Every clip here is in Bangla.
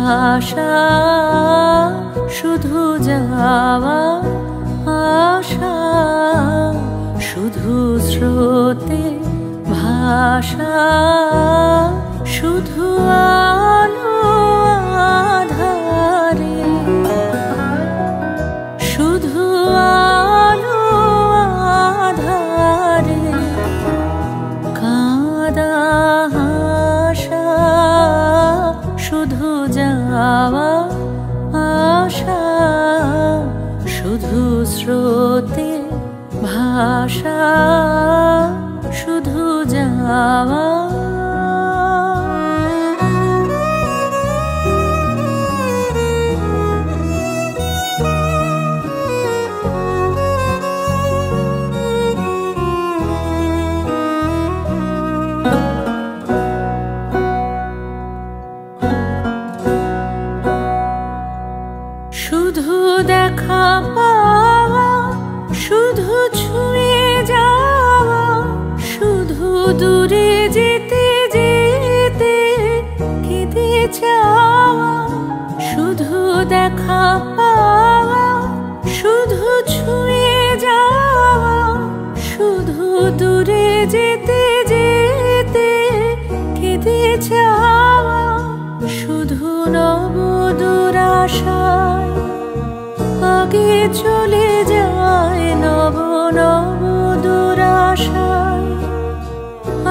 ভাষা শুধু যাওয়া আশা, শুধু স্রোতে ভাষা, শুধু আলো আধারে, শুধু আলো আধারে কাঁদা হাসা, শুধু যাওয়া আশা, শুধু স্রোতে ভাষা, শুধু যাওয়া। শুধু দেখা পাওয়া, শুধু ছুঁয়ে যাওয়া, শুধু দূরে যেতে যেতে কেঁদে যাওয়া। শুধু দেখা পাওয়া, শুধু ছুঁয়ে যাওয়া, শুধু দূরে যেতে যেতে কেঁদে যাওয়া। শুধু নব দুরাশায় আগে চলে যায়, নব নব দুরাশায়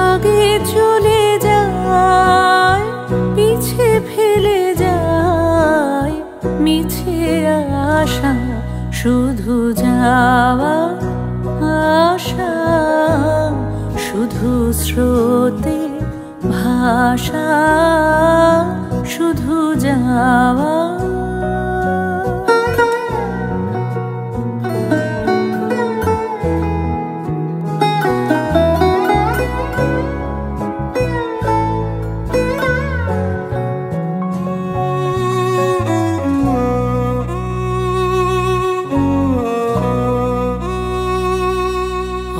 আগে চলে যায়, পিছে ফেলে যায় মিছে আশা। শুধু যাওয়া আশা, শুধু স্রোতে ভাষা, শুধু যাওয়া।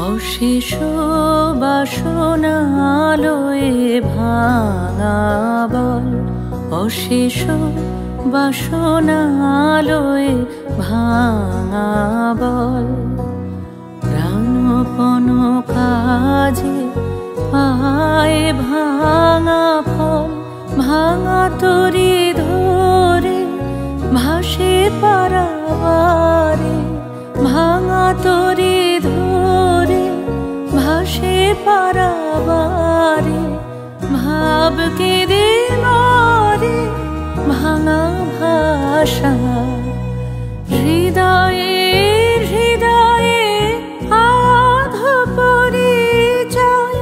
অশেষ বাসনালয়ে ভাঙা বল, অশেষ বাসনালয়ে ভাঙা বল। প্রাণপণ কাজে পায় ভাঙা ফল, ভাঙা তরি ধরে ভাসে পারাবারে, ভাঙা তরি ধরে ভাসে পারাবারে। ভাব কেঁদে মরে ভাঙা ভাষা, হৃদয়ে হৃদয়ে আধো পরিচয়,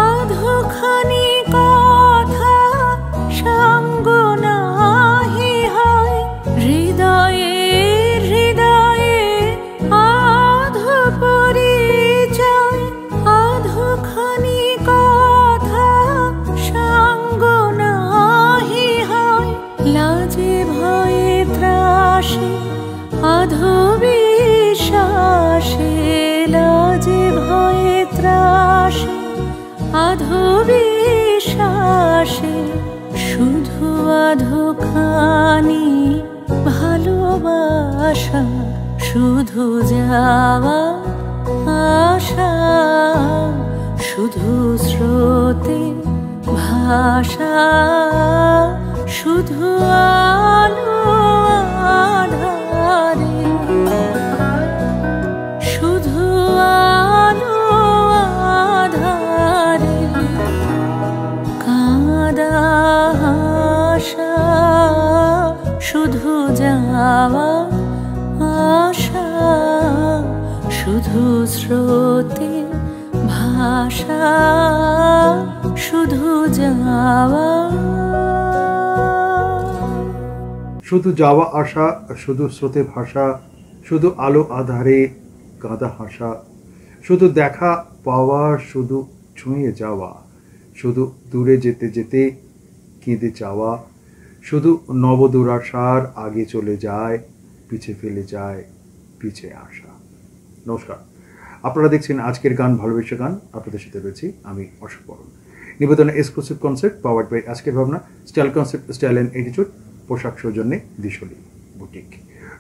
আধোখানি কথা সঙ্গ নাহি হয়। হৃদয়ে হৃদয়ে আধো পরিচয়, আধোখানি কথা সঙ্গ নাহি হয়। লাজে ভয়ে ত্রাসে আধো বিশ্বাসে, লাজে ভয়ে ত্রাসে আধো বিশ্বাসে। শুধু আধোখানি ভালোবাসা, শুধু যাওয়া আশা, শুধু স্রোতে ভাষা, শুধু আলো আধারে, শুধু আলো আধারে কাঁদা হাসা, শুধু যাওয়া আশা, শুধু স্রোতে ভাষা, শুধু যাওয়া। শুধু যাওয়া আসা, শুধু স্রোতে ভাষা, শুধু আলো আধারে কাঁদা হাসা, শুধু দেখা পাওয়া, শুধু ছুঁয়ে যাওয়া, শুধু দূরে যেতে যেতে কেঁদে যাওয়া। শুধু নবদুরাশার আগে চলে যায়, পিছে ফেলে যায় পিছে আসা। নমস্কার, আপনারা দেখছেন আজকের গান ভালোবেসে গান। আপনাদের সাথে রয়েছি আমি অশোক বরণ। নিবেদনে এক্সক্লুসিভ কনসেপ্ট পাওয়ার্ড বাই আজকের ভাবনা, style concept, style and attitude, পোশাক সৌজন্যে দিশলি বুটিক।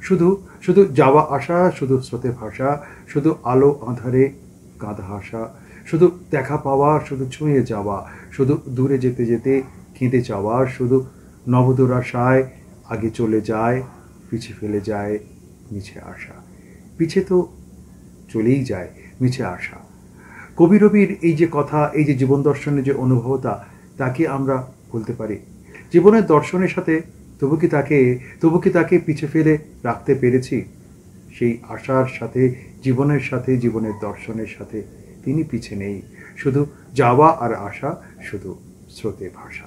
শুধু শুধু যাওয়া আসা, শুধু স্রোতে ভাষা, শুধু আলো আঁধারে কাঁদা হাসা, শুধু দেখা পাওয়া, শুধু ছুঁয়ে যাওয়া, শুধু দূরে যেতে যেতে কেঁদে যাওয়া, শুধু নবদুরাশায় আগে চলে যায়, পিছে ফেলে যায় মিছে আসা। পিছে তো চলেই যায় মিছে আসা। কবি রবির এই যে কথা, এই যে জীবন দর্শনের যে অনুভবতা, তাকে আমরা বলতে পারি জীবনের দর্শনের সাথে তবু কি তাকে পিছে ফেলে রাখতে পেরেছি? সেই আশার সাথে, জীবনের সাথে, জীবনের দর্শনের সাথে তিনি পিছে নেই। শুধু যাওয়া আর আসা, শুধু স্রোতে ভাষা।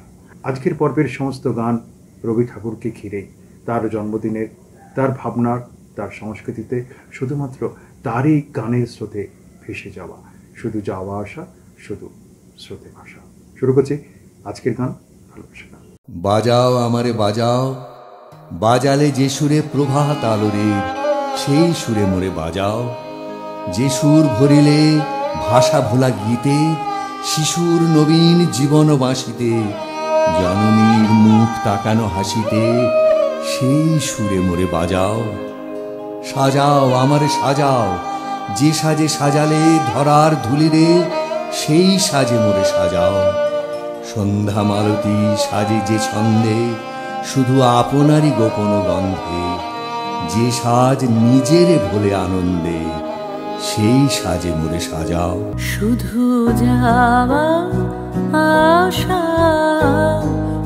আজকের পর্বের সমস্ত গান রবি ঠাকুরকে ঘিরেই, তার জন্মদিনের, তার ভাবনার, তার সংস্কৃতিতে শুধুমাত্র তারই গানের স্রোতে ভেসে যাওয়া। শুধু যাওয়া আসা, শুধু স্রোতে ভাষা। শুরু করছি আজকের গান, ভালোবাসা গান। বাজাও আমারে বাজাও, বাজালে যে সুরে প্রভাত আলোরে, সেই সুরে মোরে বাজাও। যে সুর ভরিলে ভাষা ভোলা গীতে, শিশুর নবীন জীবন বাঁশিতে, জননীর মুখ তাকানো হাসিতে, সেই সুরে মোরে বাজাও। সাজাও আমারে সাজাও, যে সাজে সাজালে ধরার ধুলিরে, সেই সাজে মোরে সাজাও। সন্ধ্যা মালতী সাজে যে ছন্দে, শুধু আপনারই গোপন গন্ধে, যে সাজ নিজেরে ভোলে আনন্দে, সেই সাজে মোরে সাজাও। শুধু যাওয়া আসা,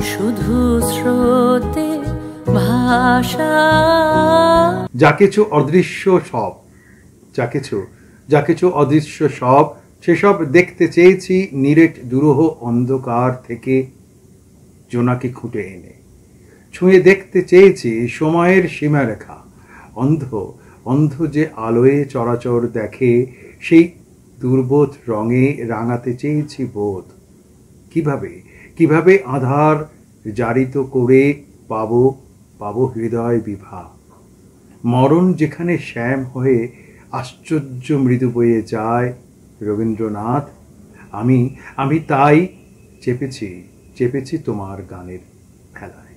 শুধু স্রোতে ভাষা। যা কিছু অদৃশ্য সব, যা কিছু অদৃশ্য সব, সেসব দেখতে চেয়েছি নিরেট দুরূহ অন্ধকার থেকে জোনাকি খুঁটে এনে। ছুঁয়ে দেখতে চেয়েছি সময়ের সীমারেখা। অন্ধ যে আলোয় চরাচর দেখে, সেই দুর্বোধ রঙে রাঙাতে চেয়েছি বোধ। কিভাবে আধার জারিত করে পাবো হৃদয় বিভা। মরণ যেখানে শ্যাম হয়ে আশ্চর্য মৃদু বয়ে যায় রবীন্দ্রনাথ, আমি তাই চেপেছি তোমার গানের খেলায়।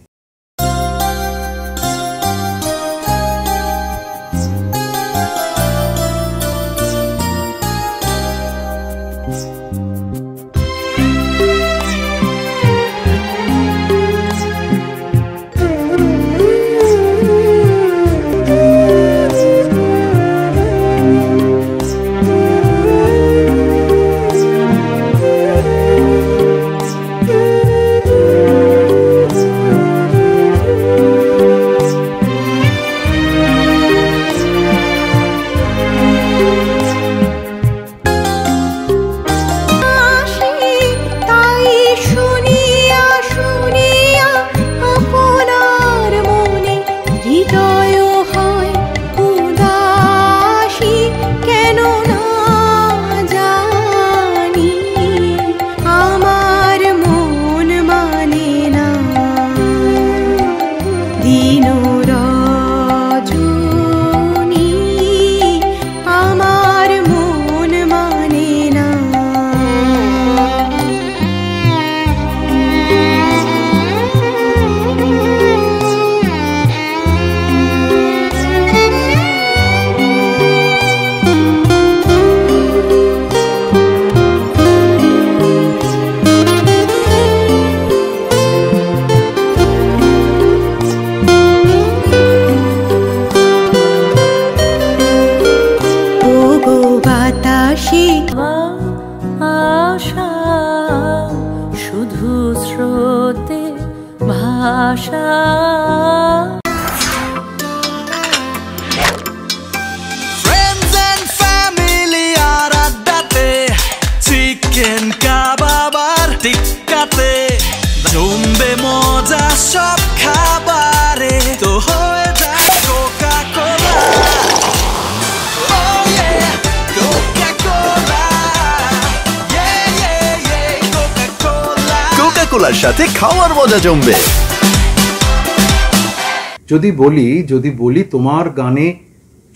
ভাষা। Friends and family আর আড্ডাতে, চিকেন কাবাব আর টিক্কাতে, জমবে মজা সব খাবারে, তো হয়ে যায় Coca-Cola. Oh yeah, Coca-Cola, yeah yeah yeah, Coca-Cola। কোকা-কোলার সাথে খাওয়ার মজা জমবে। যদি বলি তোমার গানে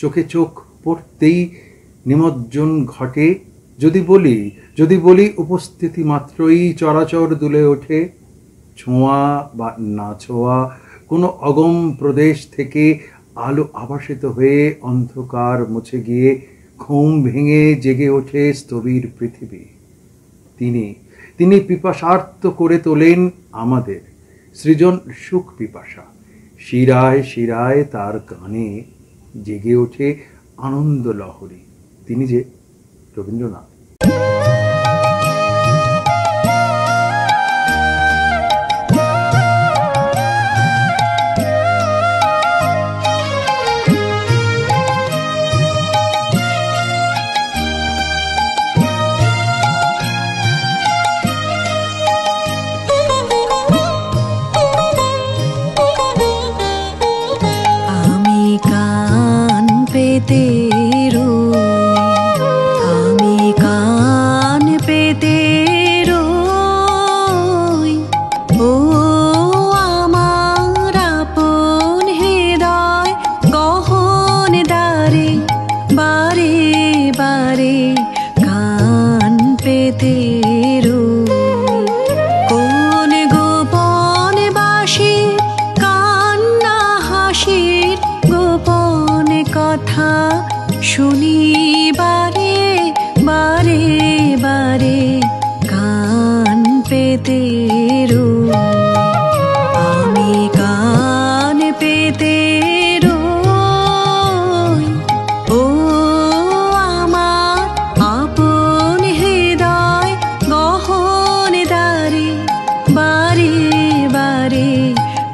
চোখে চোখ পড়তেই নিমজ্জন ঘটে, যদি বলি উপস্থিতি মাত্রই চরাচর দুলে ওঠে, ছোঁয়া বা না ছোঁয়া, কোনো অগম প্রদেশ থেকে আলো আভাসিত হয়ে অন্ধকার মুছে গিয়ে ঘুম ভেঙে জেগে ওঠে স্থবির পৃথিবী। তিনি পিপাসার্ত করে তোলেন আমাদের সৃজন সুখ পিপাসা। শিরায় শিরায় তার গানে জেগে ওঠে আনন্দ লহরী। তিনি যে রবীন্দ্রনাথ। শুনি বারে বারে বারে কান পেতে আমি কান পেতে ও আমার আপন হৃদয় গহন দারে বারে বারে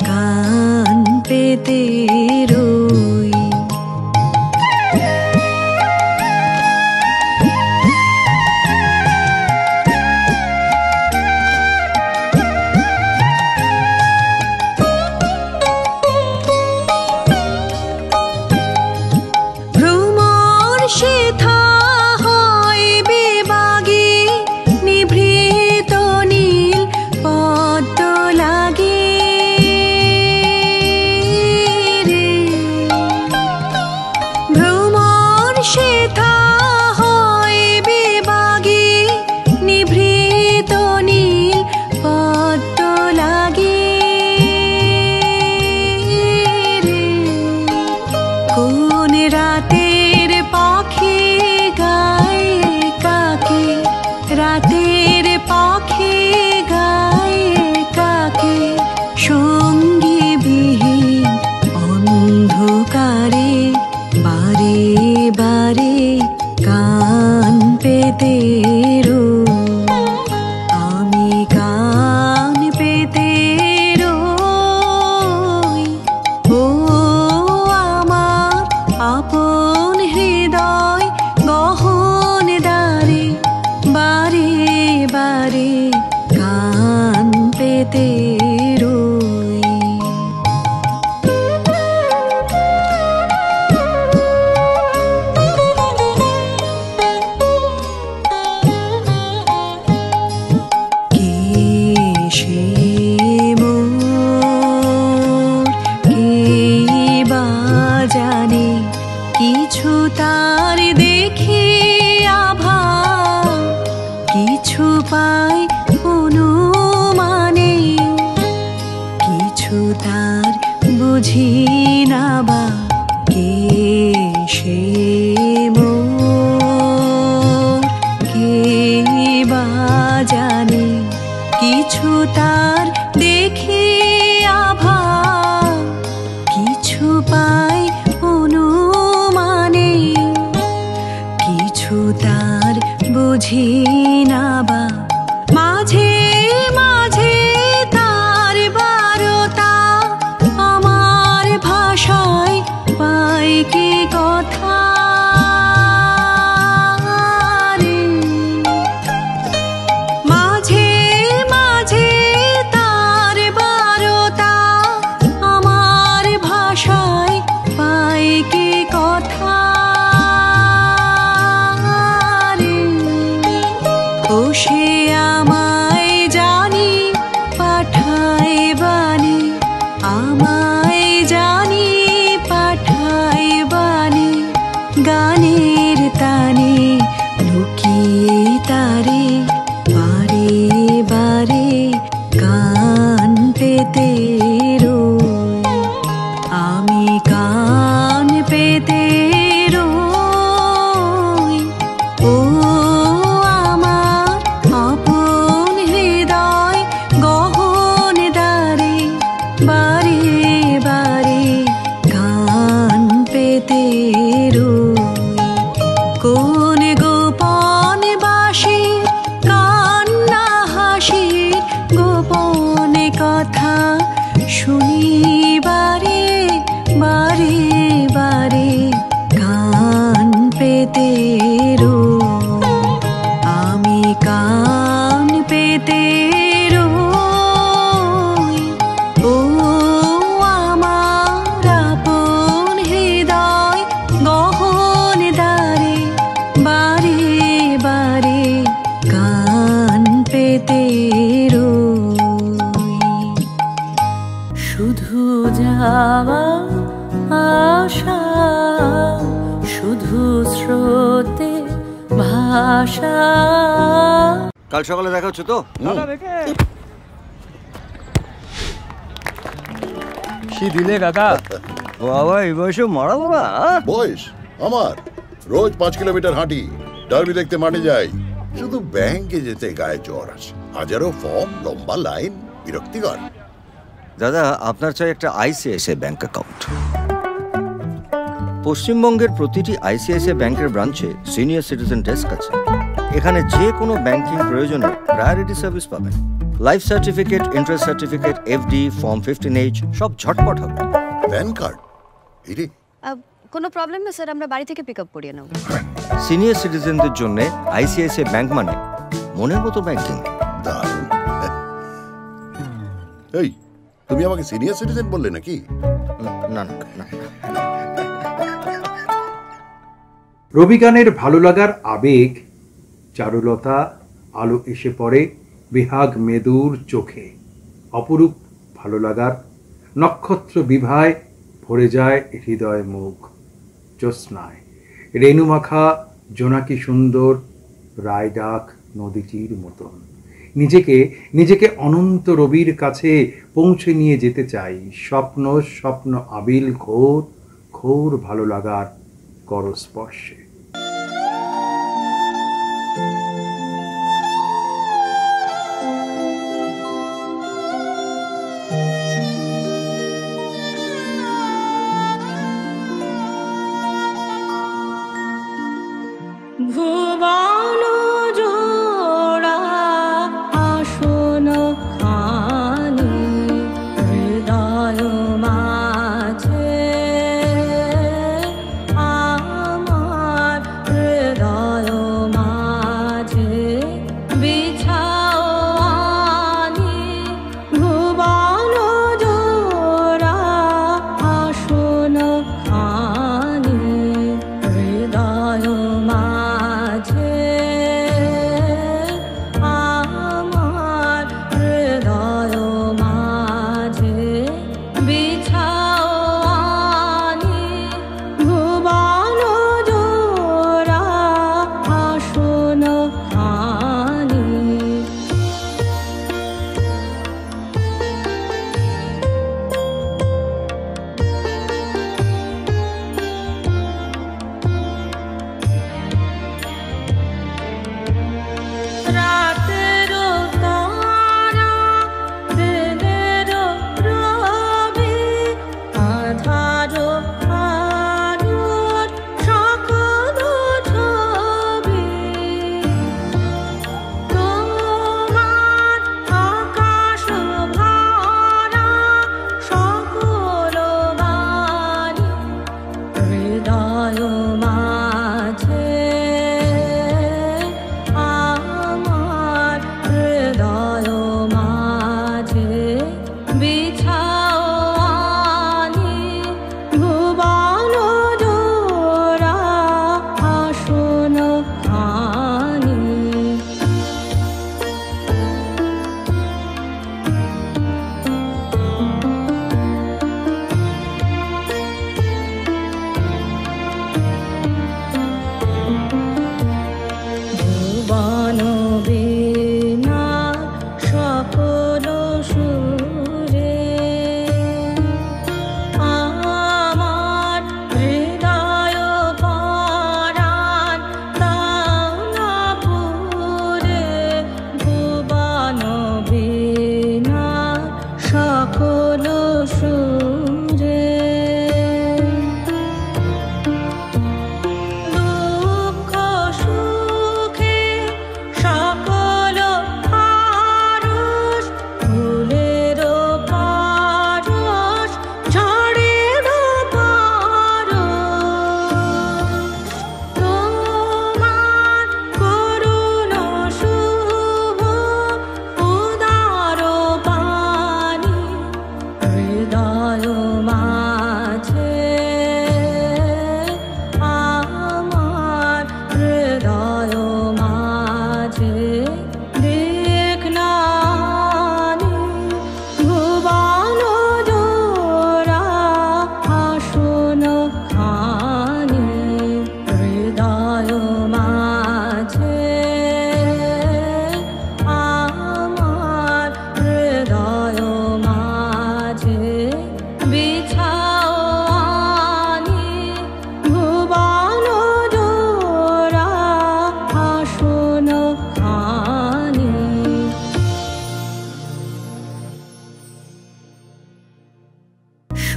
কান পেতে রাতের পাখি গায়ে কাকে সঙ্গী বিহীন অন্ধকারে বারে বারে কান পেতে আমি কান পেতে ও আমার আপন হৃদয় গহন দারে বারে বারে কান পেতে জানে কিছু তার দেখি আভা কিছু পাই অনুমানে কিছু তার বুঝি না বা কে সে কে বা জানে কিছু তার দেখি আভা কিছু পাই অনুমানে কিছু তার বুঝি না বা মাঝে মাঝে তার বারতা আমার ভাষায় পাই কি কথা মাঝে মাঝে তার বারতা আশা। কাল সকালে দেখা হচ্ছে তো? কি দিলে কাকা? বাবা এই বয়সে মারা বাবা। বয়স আমার রোজ 5 কিলোমিটার হাঁটি, ডার্বি দেখতে মাঠে যাই, শুধু ব্যাংকে যেতে গায়ে জ্বর আসে। হাজারো ফর্ম, লম্বা লাইন, বিরক্তিকর। দাদা আপনার চাই একটা আইসিআইসিআই ব্যাংক অ্যাকাউন্ট। পশ্চিমবঙ্গের প্রতিটি আইসিআইসিআই ব্যাংকের ব্রাঞ্চে সিনিয়র সিটিজেন ডেস্ক আছে। এখানে যে কোনো ব্যাংকিং প্রয়োজনে প্রায়োরিটি সার্ভিস পাবেন। Life certificate, interest certificate, FD, form 15H সব ঝটপট হবে। প্যান কার্ড এরে কোনো প্রবলেম না স্যার, আমরা বাড়ি থেকে পিক আপ করিয়ে নেব। সিনিয়র সিটিজেনদের জন্য আইসিআইসিআই ব্যাংক মানে মনের মতো ব্যাংকিং। দারুণ। এই তুমি আমাকে সিনিয়র সিটিজেন বললে নাকি? না না না। রবিগানের ভালো লাগার আবেগ, চারুলতা, আলো এসে পড়ে বিহাগ মেদুর চোখে, অপরূপ ভালো লাগার নক্ষত্র বিভায় ভরে যায় হৃদয় মুখ। জ্যোৎস্নায় রেণুমাখা জোনাকি সুন্দর রায় ডাক নদীটির মতন। নিজেকে অনন্ত রবির কাছে পৌঁছে নিয়ে যেতে চাই। স্বপ্ন স্বপ্ন আবিল ঘোর ঘোর ভালো লাগার করস্পর্শে। ভুবন জোড়া আসন খানি হৃদয় মাঝে, আমার হৃদয় মাঝে বিছাও আনি। ভুবন জোড়া আসন খানি হৃদয় মাঝে, আমার হৃদয়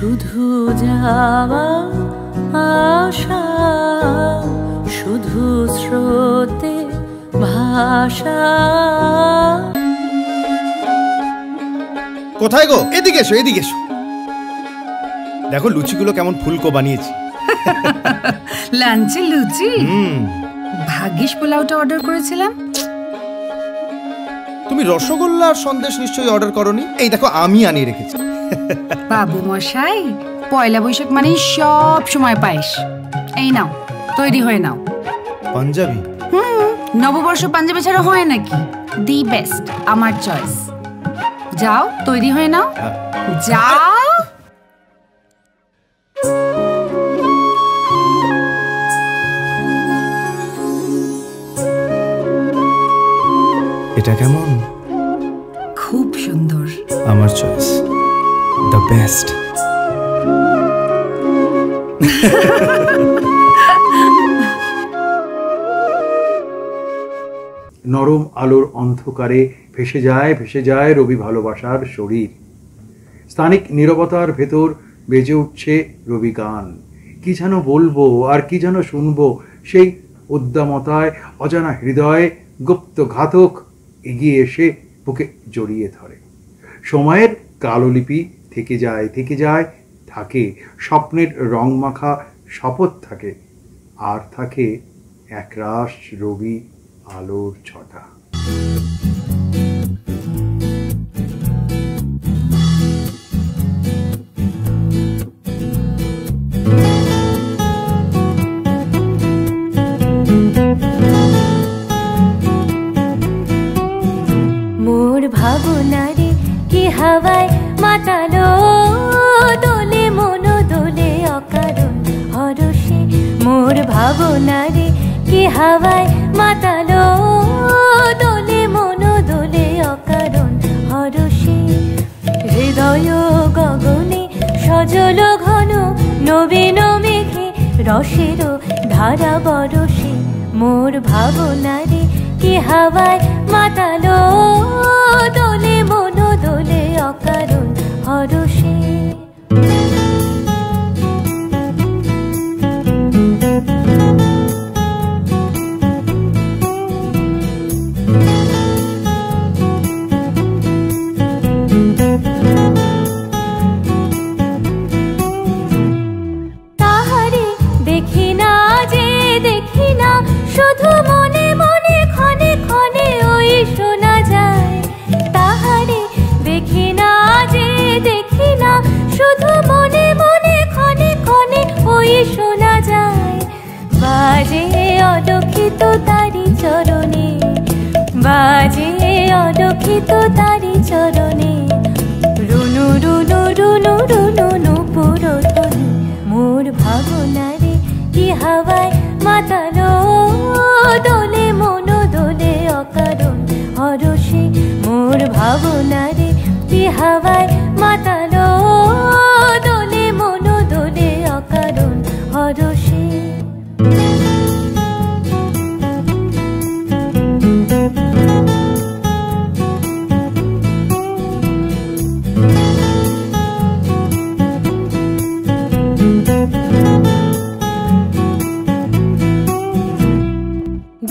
শুধু যাওয়া আশা, শুধু স্রোতে ভাষা। কোথায় গো? এদিকে এসো, এদিকে এসো। দেখো লুচিগুলো কেমন ফুলকো বানিয়েছি। লাঞ্চে লুচি? ভাগ্যিস পোলাওটা অর্ডার করেছিলাম। তুমি রসগোল্লা আর সন্দেশ নিশ্চয়ই অর্ডার করনি। এই দেখো আমি আনিয়ে রেখেছি। বাবু মশাই, পয়লা বৈশাখ মানে সব সময় পায়েস। এই নাও, তৈরি হয়ে নাও। পাঞ্জাবি? নববর্ষ পাঞ্জাবি ছাড়া হয় নাকি? দি বেস্ট, আমার চয়েস। যাও, তৈরি হয়ে নাও। যাও। এটা কেমন? খুব সুন্দর। আমার চয়েস, দ্য বেস্ট। নরম আলোর অন্ধকারে ভেসে যায় রবি ভালোবাসার শরীর। স্থানিক নীরবতার ভেতর বেজে উঠছে রবি গান। কি যেন বলবো আর কি যেন শুনবো, সেই উদ্দামতায় অজানা হৃদয় গুপ্ত ঘাতক এগিয়ে এসে বুকে জড়িয়ে ধরে। সময়ের কালো লিপি থেকে যায় থাকে স্বপ্নের রংমাখা শপথ থাকে, আর থাকে একরাশ রবি আলোর ছটা। মোর ভাবনারে কি হাওয়ায় মাতালো, দোলে মন দোলে অকারণ হরষে। মোর ভাবনারে কি হাওয়ায় মাতালো, দোলে মন দোলে অকারণ হরষে। হৃদয় গগনে সজল ঘন নবীন মেঘে রসের ধারা বরষে। মোর ভাবনারে কি হাওয়ায় মাতালো, দোলে মন দোলে অকারণ হরষে। তাহারে দেখি না যে দেখি না, শুধু মনে মনে ক্ষণে ক্ষণে ওই শোনা যায়। তাহারে দেখি না যে দেখি না, শুধু মনে মনে ক্ষণে ক্ষণে ওই শোনা যায়। বাজে অলক্ষিত তারি চরণে, বাজে অলক্ষিত তারি চরণে। রুনু রুনু রুনু রুনু নুপুর ধ্বনি। মোর ভাবনারে কি হাওয়ায় মাতালো, দোলে মন দোলে অকারণ হরষে। মোর ভাবনারে কি হাওয়ায় মাতালো, দোলে মন দোলে অকারণ হরষে।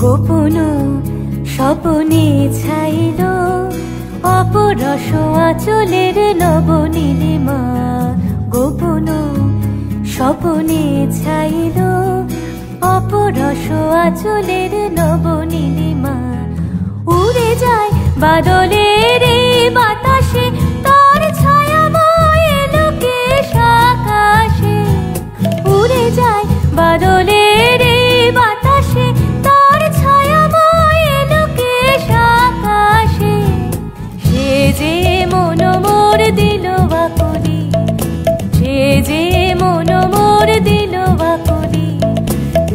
গোপন স্বপনে ছাইল অপরস আঁচলের নবনীলিমা। গোপন স্বপনে ছাইল অপরস আঁচলের নবনীলিমা। উড়ে যায় বাদলের বাতাসে, তার ছায়াময় লোকেশ আকাশে। উড়ে যায় বাদলের বাতাসে, তার ছায়াময় লোকেশ আকাশে। সে যে মন মোর দিল বাকুলি, সে যে মন মোর দিল বাকুলি।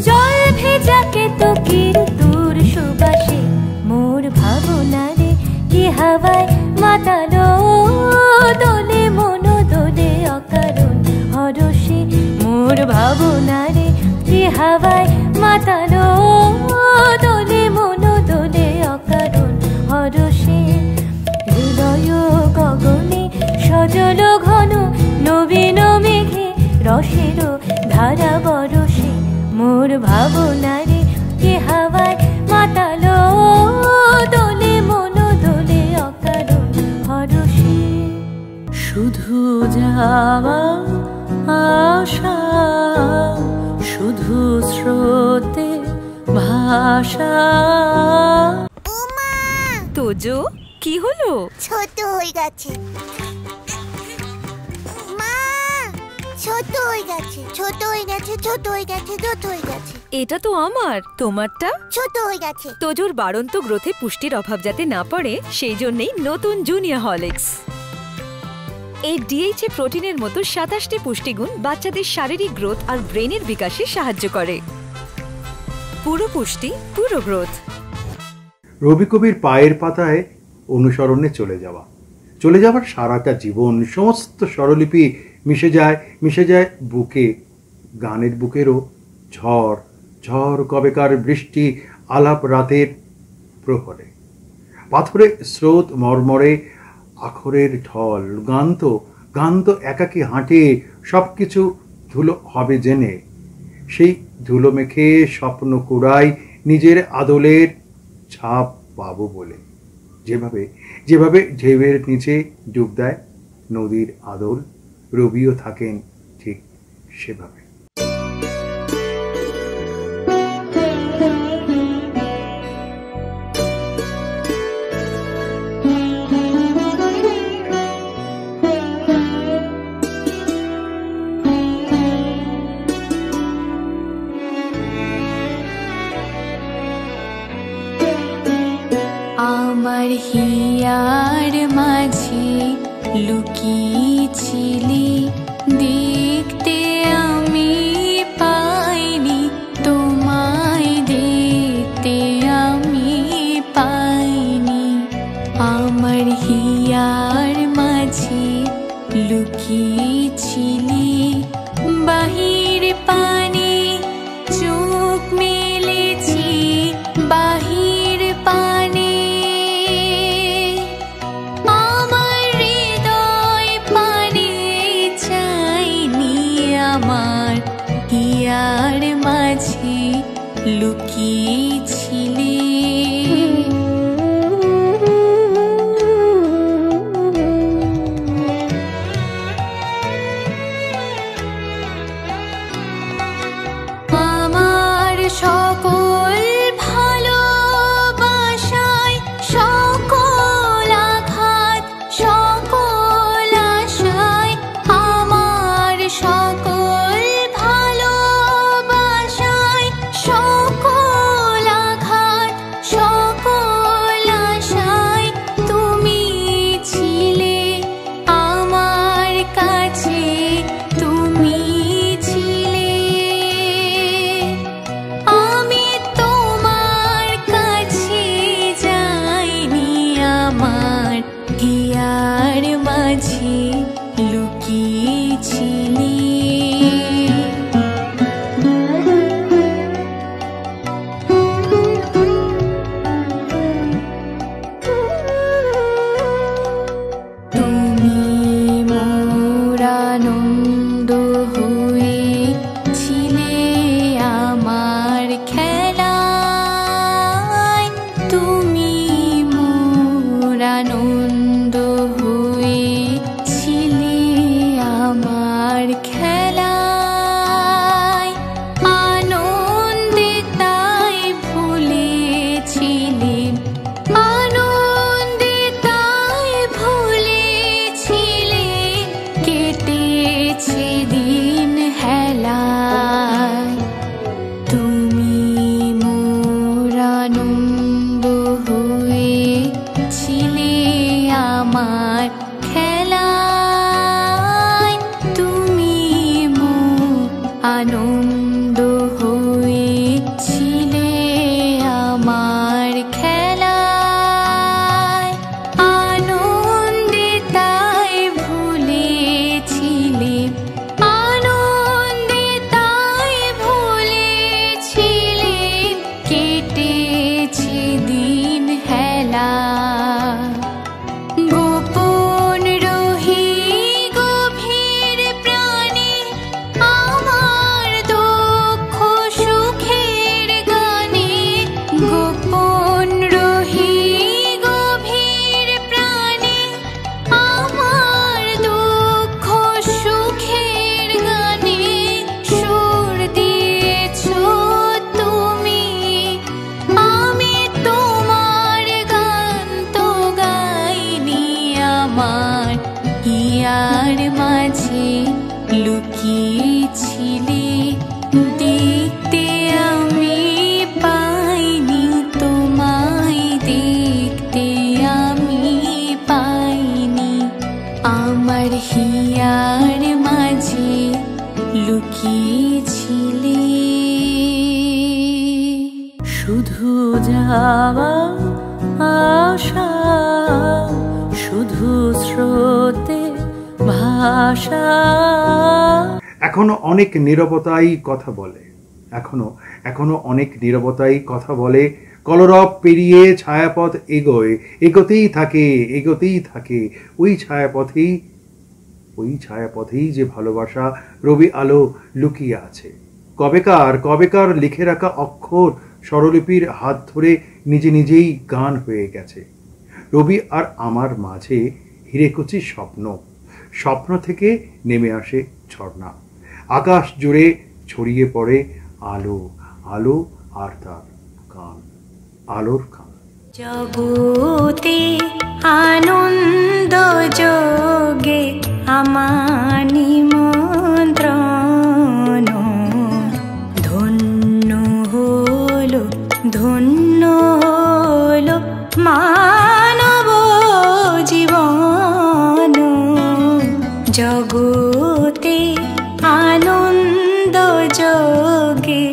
জল ভেজা কেতকীর দূর সুবাসে। মোর ভাবনারে কি হাওয়ায় মাতালো, দোলে মন দোলে অকারণ হরষে। মোর ভাবনারে কি হাওয়ায় মাতালো, দোলে মন দোলে অকারণ হরষে। হৃদয় গগনে সজল ঘন নবীন মেঘে রসেরও ধারা বরসে মোর ভাবনারে এ হাওয়ায় মাতালো দোলে মন দোলে অকারণ হরসে শুধু যাওয়া আশা শুধু স্রোতে ভাষা। তোজো কি হলো? ছোট হয়ে গেছে মা, ছোট হয়ে গেছে, ছোট হয়ে গেছে, ছোট হয়ে গেছে, ছোট হয়ে গেছে। এটা তো আমার, তোমারটা ছোট হয়ে গেছে। তোজোর বাড়ন্ত গ্রোথে পুষ্টির অভাব যাতে না পড়ে সেই জন্যই নতুন জুনিয়র হরলিক্স। এই ডিএইচএ প্রোটিনের মতো 27টি পুষ্টিগুণ বাচ্চাদের শারীরিক গ্রোথ আর ব্রেনের বিকাশে সাহায্য করে। পুরো পুষ্টি, পুরো গ্রোথ। রবি কবির পায়ের পাতায় অনুসরণে চলে যাওয়ার সারাটা জীবন, সমস্ত স্বরলিপি মিশে যায় বুকে, গানের বুকেরও ঝড় ঝড় কবেকার বৃষ্টি আলাপ রাতের প্রহরে, পাথরে স্রোত মর্মরে আখরের ঢল, গান তো একাকী হাঁটে সবকিছু ধুলো হবে জেনে, সেই ধুলো মেখে স্বপ্ন কুড়াই নিজের আদলের ছাপ পাবো বলে, যেভাবে ঢেউয়ের নিচে ডুব দেয় নদীর আদল, রবিও থাকেন ঠিক সেভাবে। আমার হিয়ার মাঝে লুকিয়েছিলি, দেখতে আমি পাইনি, তোমায় দেখতে আমি পাইনি। আমার হিয়ার মাঝে লুকিয়েছিলি, বাহির পানে চোখ মেলেছি, বাহির পানে হিয়ার মাঝে লুকিয়েছিলে। আমার সকল ভালোবাসায়, সকল আঘাত, সকল আশায়, আমার সকল ভালোবাসায়, সকল আঘাত, সকল আশায় তুমি ছিলে আমার কাছে, তুমি ছিলে। আমি তোমার কাছে যাইনি, আমার হিয়ার মাঝে লুকিয়েছিলি। তুমি মোর আনন্দ হয়েছিলে আমার খেলায়, তুমি মোর আনন্দ হয়েছিলে আমার খেলায়। আমার হিয়ার মাঝে লুকিয়েছিলে, দেখতে আমি পাইনি তোমায়, দেখতে আমি পাইনি। আমার হিয়ার মাঝে লুকিয়েছিলে। শুধু যাওয়া আশা, শুধু স্রোতে ভাষা। এখনো অনেক নীরবতাই কথা বলে, এখনো অনেক নীরবতাই কথা বলে। কলরব পেরিয়ে ছায়াপথ এগোতেই থাকে। ওই ছায়াপথেই যে ভালোবাসা রবি আলো লুকিয়ে আছে। কবেকার লিখে রাখা অক্ষর স্বরলিপির হাত ধরে নিজেই গান হয়ে গেছে। রবি আর আমার মাঝে হিরেকুচি স্বপ্ন থেকে নেমে আসে ঝর্ণা। আকাশ জুড়ে ছড়িয়ে পড়ে আলো আর তার গান, আলোর গান। জগতে আনন্দ যোগে আমার নিমন্ত্রণ, ধন্য হলো মানব জীবন। জগতে আনন্দ যোগে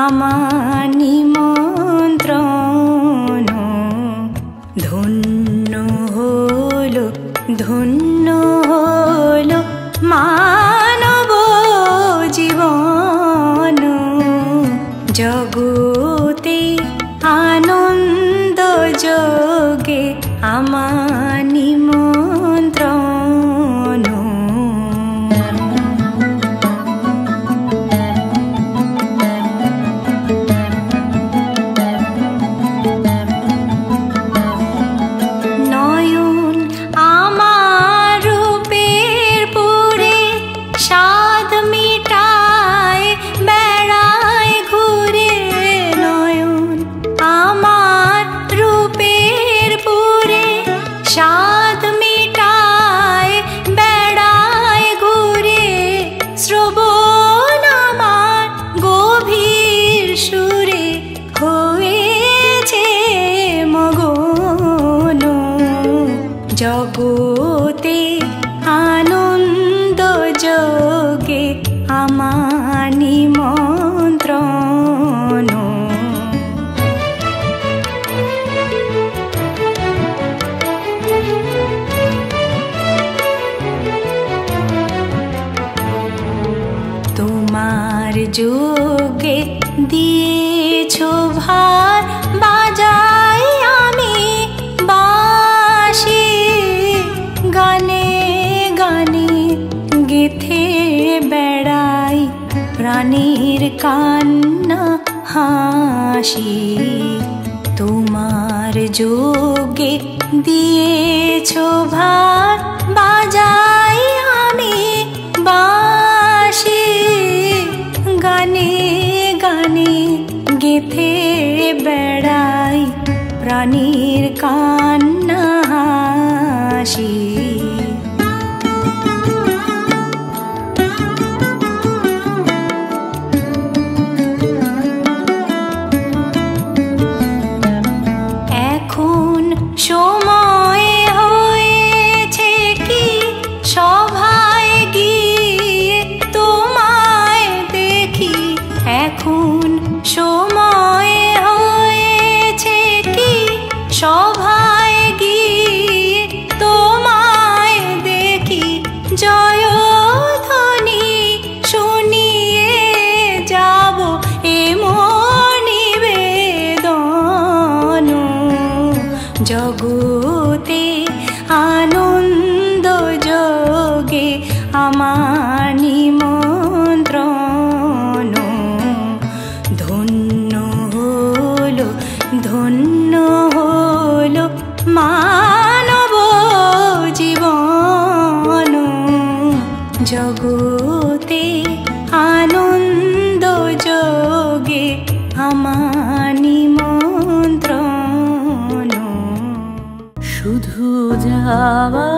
আমার নিমন্ত্রণ, ধন্য হলো মানব জীবন। জগতে আনন্দ যোগে আমার নিমন্ত্রণ। নয়ন আমার রূপের পুরে স্বাদ মিটায় বেড়ায় ঘুরে। নয়ন আমার রূপের পুরে স্বাদ মিটায় বেড়ায় ঘুরে। শ্রবণ আমার গভীর সুরে হয়েছে মগন। জগতে আনন্দ যোগে আমার নিমন্ত্রণ। তোমার যোগে দিয়েছো ভার, বাজাই আমি বাঁশি। গানে গানে গেথে বেড়াই প্রাণীর কান্না হাসি। তোমার যোগে দিয়েছো ভার, বাজাই আমি বাঁশি। গানে গানে গেথে বেড়াই প্রাণীর কান্না হাসি। এখন সময় হয়েছে কি সভায় গিয়ে তোমায় দেখি। এখন সময় হয়েছে কি সভায় গিয়ে তোমায় দেখি। জয়ধ্বনি শুনিয়ে যাব এমন নিবেদন। জগতে আনন্দ যোগে আমার নিমন্ত্রণ। ধন্য হলো মানব জীবন। জগতে আনন্দ যোগে আমার নিমন্ত্রণ। শুধু যাওয়া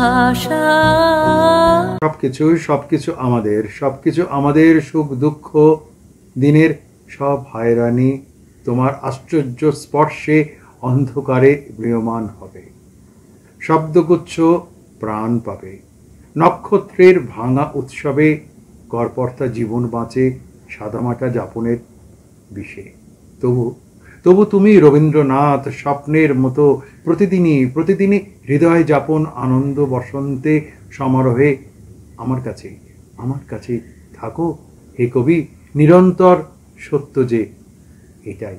ভাষা। সবকিছু আমাদের সুখ দুঃখ দিনের সব হায়রানি তোমার আশ্চর্য স্পর্শে অন্ধকারে ম্রিয়মান হবে। শব্দগুচ্ছ প্রাণ পাবে, নক্ষত্রের ভাঙা উৎসবে গড়পড়তা জীবন বাঁচে সাদামাটা যাপনের বিষে। তবু তুমি রবীন্দ্রনাথ স্বপ্নের মতো প্রতিদিনই হৃদয় যাপন আনন্দ বসন্তে সমারোহে আমার কাছে থাকো হে কবি, নিরন্তর সত্য যে এটাই।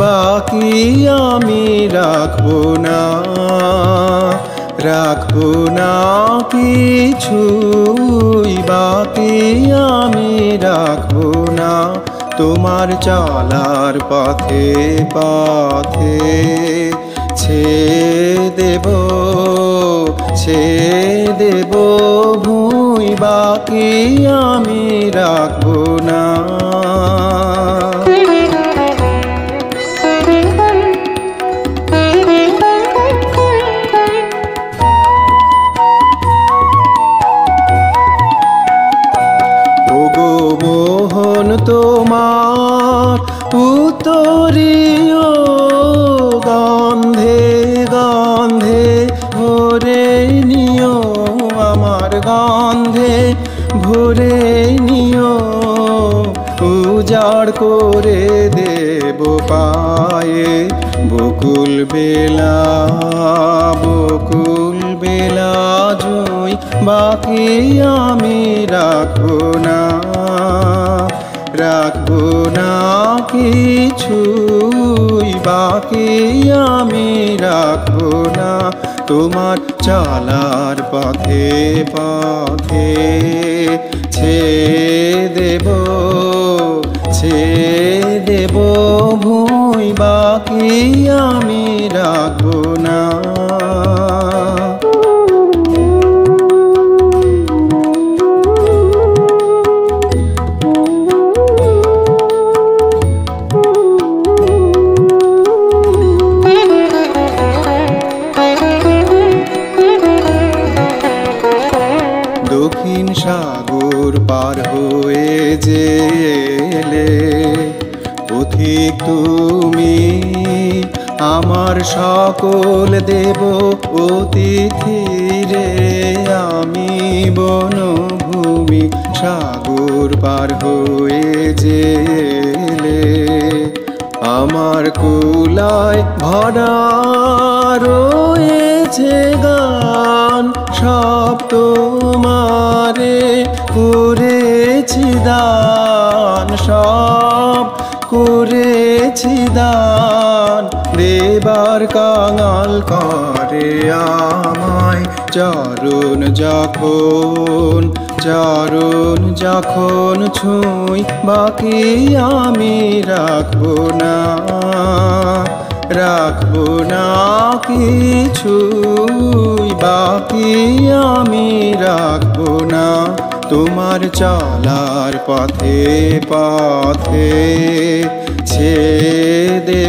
বাকি আমি রাখবো না কিছুই, বাকি আমি রাখবো না তোমার চলার পথে ছেড়ে দেব ভুঁই, বাকি আমি রাখবো না। তোমার উত্তরীয় গন্ধে ভরে নিও, আমার গন্ধে ভরে নিও, উজাড় করে দেব পায়ে বকুল বেলা জুই, বাকি আমি রাখবো না কিছুই, বাকি আমি রাখবো না তোমার চলার পথে ছেড়ে দেব ভুঁই, বাকি আমি রাখবো না। দক্ষিণ সাগর পার হয়ে যেলে পথিক তুমি, আমার সকল দেব অতিথি রে, আমি বনভূমি সাগর পার হয়ে যেলে আমার কুলায় ভরা রয়েছে গান, সব তোমারে করেছি দান, সব করেছি দান, দেবার কাঙাল করে আমায় চরণ যখন ছুঁই, বাকি আমি রাখবো না কিছুই, বাকি আমি রাখবো না তোমার চলার পথে ছেড়ে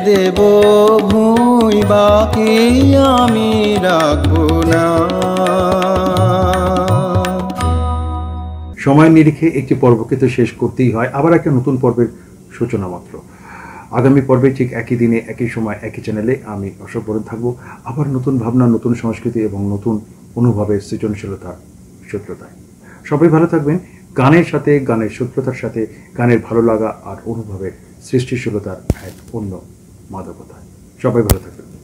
দেব ভুঁই, বাকি আমি রাখবো না। সময় নিরিখে একটি পর্বকে তো শেষ করতেই হয়, আবার একটা নতুন পর্বের সূচনা মাত্র। আগামী পর্বে ঠিক একই দিনে একই সময় একই চ্যানেলে আমি অশোক বরণ থাকবো, আবার নতুন ভাবনা, নতুন সংস্কৃতি এবং নতুন অনুভবের সৃজনশীলতার সূত্রতায়। সবাই ভালো থাকবেন, গানের সাথে, গানের সূত্রতার সাথে, গানের ভালো লাগা আর অনুভবের সৃষ্টিশীলতার এক অন্য মাদকতায়। সবাই ভালো থাকবেন।